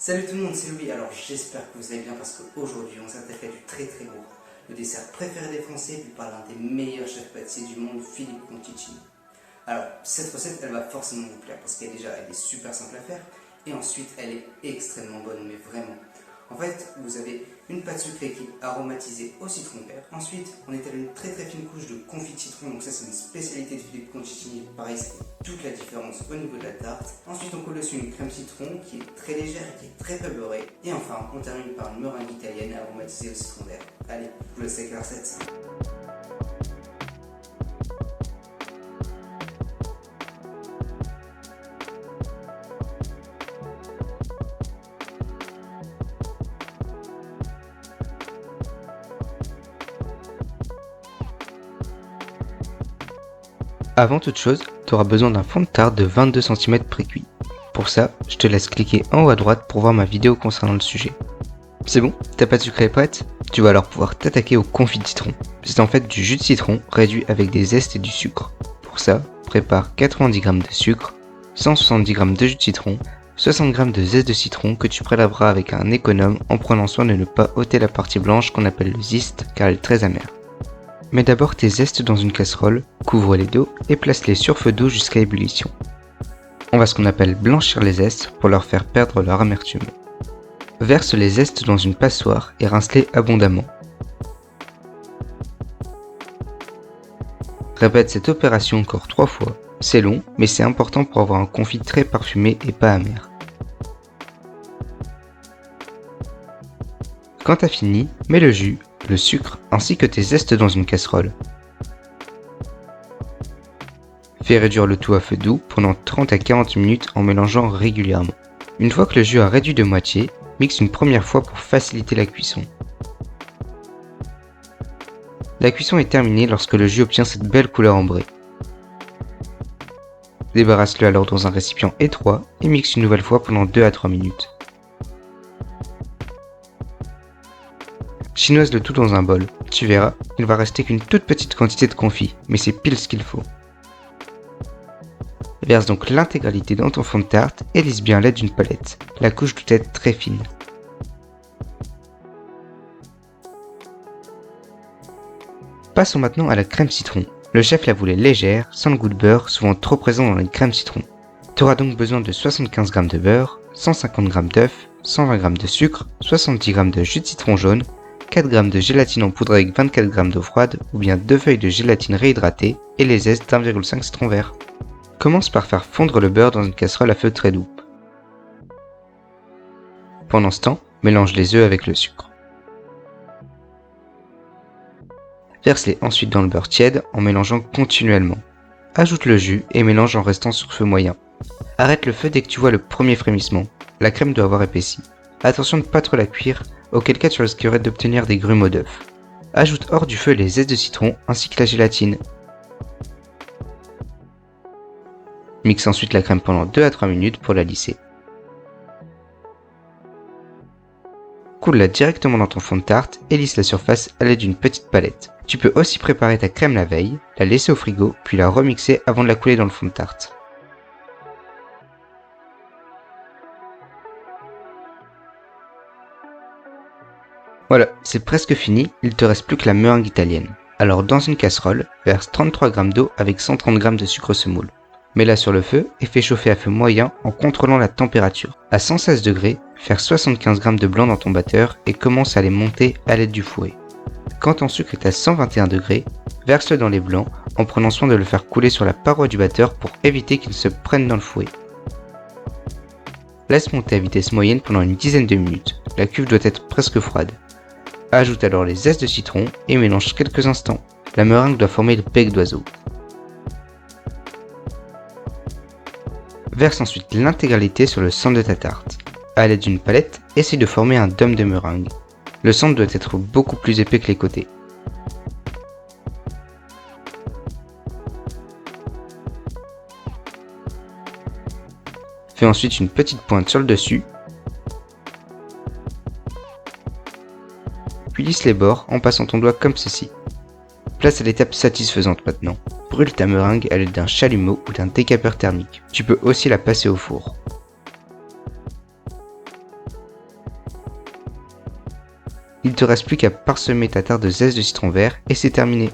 Salut tout le monde, c'est Louis. Alors j'espère que vous allez bien parce qu'aujourd'hui on s'attaque à du très lourd. Le dessert préféré des Français vu par l'un des meilleurs chefs pâtissiers du monde, Philippe Conticini. Alors cette recette elle va forcément vous plaire parce qu'elle est super simple à faire et ensuite elle est extrêmement bonne, mais vraiment. En fait, vous avez une pâte sucrée qui est aromatisée au citron vert. Ensuite, on étale une très fine couche de confit de citron. Donc ça, c'est une spécialité de Philippe Conticini. Pareil, c'est toute la différence au niveau de la tarte. Ensuite, on colle dessus une crème citron qui est très légère et qui est très peu beurrée. Et enfin, on termine par une meringue italienne aromatisée au citron vert. Allez, je vous laisse avec la recette. Avant toute chose, tu auras besoin d'un fond de tarte de 22 cm pré-cuit. Pour ça, je te laisse cliquer en haut à droite pour voir ma vidéo concernant le sujet. C'est bon, ta pâte sucrée est prête? Tu vas alors pouvoir t'attaquer au confit de citron. C'est en fait du jus de citron réduit avec des zestes et du sucre. Pour ça, prépare 90 g de sucre, 170 g de jus de citron, 60 g de zeste de citron que tu prélèveras avec un économe en prenant soin de ne pas ôter la partie blanche qu'on appelle le zeste car elle est très amère. Mets d'abord tes zestes dans une casserole, couvre-les d'eau et place-les sur feu doux jusqu'à ébullition. On va ce qu'on appelle blanchir les zestes pour leur faire perdre leur amertume. Verse les zestes dans une passoire et rince-les abondamment. Répète cette opération encore 3 fois. C'est long, mais c'est important pour avoir un confit très parfumé et pas amer. Quand t'as fini, mets le jus, le sucre ainsi que tes zestes dans une casserole. Fais réduire le tout à feu doux pendant 30 à 40 minutes en mélangeant régulièrement. Une fois que le jus a réduit de moitié, mixe une première fois pour faciliter la cuisson. La cuisson est terminée lorsque le jus obtient cette belle couleur ambrée. Débarrasse-le alors dans un récipient étroit et mixe une nouvelle fois pendant 2 à 3 minutes. Chinoise le tout dans un bol. Tu verras, il va rester qu'une toute petite quantité de confit, mais c'est pile ce qu'il faut. Verse donc l'intégralité dans ton fond de tarte et lisse bien à l'aide d'une palette. La couche doit être très fine. Passons maintenant à la crème citron. Le chef la voulait légère, sans le goût de beurre, souvent trop présent dans les crèmes citron. Tu auras donc besoin de 75 g de beurre, 150 g d'œufs, 120 g de sucre, 70 g de jus de citron jaune, 4 g de gélatine en poudre avec 24 g d'eau froide ou bien 2 feuilles de gélatine réhydratée et les zestes d'1,5 citron vert. Commence par faire fondre le beurre dans une casserole à feu très doux. Pendant ce temps, mélange les œufs avec le sucre. Verse-les ensuite dans le beurre tiède en mélangeant continuellement. Ajoute le jus et mélange en restant sur feu moyen. Arrête le feu dès que tu vois le premier frémissement. La crème doit avoir épaissi. Attention de ne pas trop la cuire, auquel cas tu risquerais d'obtenir des grumeaux d'œufs. Ajoute hors du feu les zestes de citron ainsi que la gélatine. Mixe ensuite la crème pendant 2 à 3 minutes pour la lisser. Coule-la directement dans ton fond de tarte et lisse la surface à l'aide d'une petite palette. Tu peux aussi préparer ta crème la veille, la laisser au frigo, puis la remixer avant de la couler dans le fond de tarte. Voilà, c'est presque fini, il te reste plus que la meringue italienne. Alors dans une casserole, verse 33 g d'eau avec 130 g de sucre semoule. Mets-la sur le feu et fais chauffer à feu moyen en contrôlant la température. À 116 degrés, faire 75 g de blanc dans ton batteur et commence à les monter à l'aide du fouet. Quand ton sucre est à 121 degrés, verse-le dans les blancs en prenant soin de le faire couler sur la paroi du batteur pour éviter qu'il se prenne dans le fouet. Laisse monter à vitesse moyenne pendant une dizaine de minutes. La cuve doit être presque froide. Ajoute alors les zestes de citron et mélange quelques instants. La meringue doit former le bec d'oiseau. Verse ensuite l'intégralité sur le centre de ta tarte. À l'aide d'une palette, essaye de former un dôme de meringue. Le centre doit être beaucoup plus épais que les côtés. Fais ensuite une petite pointe sur le dessus, puis lisse les bords en passant ton doigt comme ceci. Place à l'étape satisfaisante maintenant. Brûle ta meringue à l'aide d'un chalumeau ou d'un décapeur thermique. Tu peux aussi la passer au four. Il te reste plus qu'à parsemer ta tarte de zeste de citron vert et c'est terminé.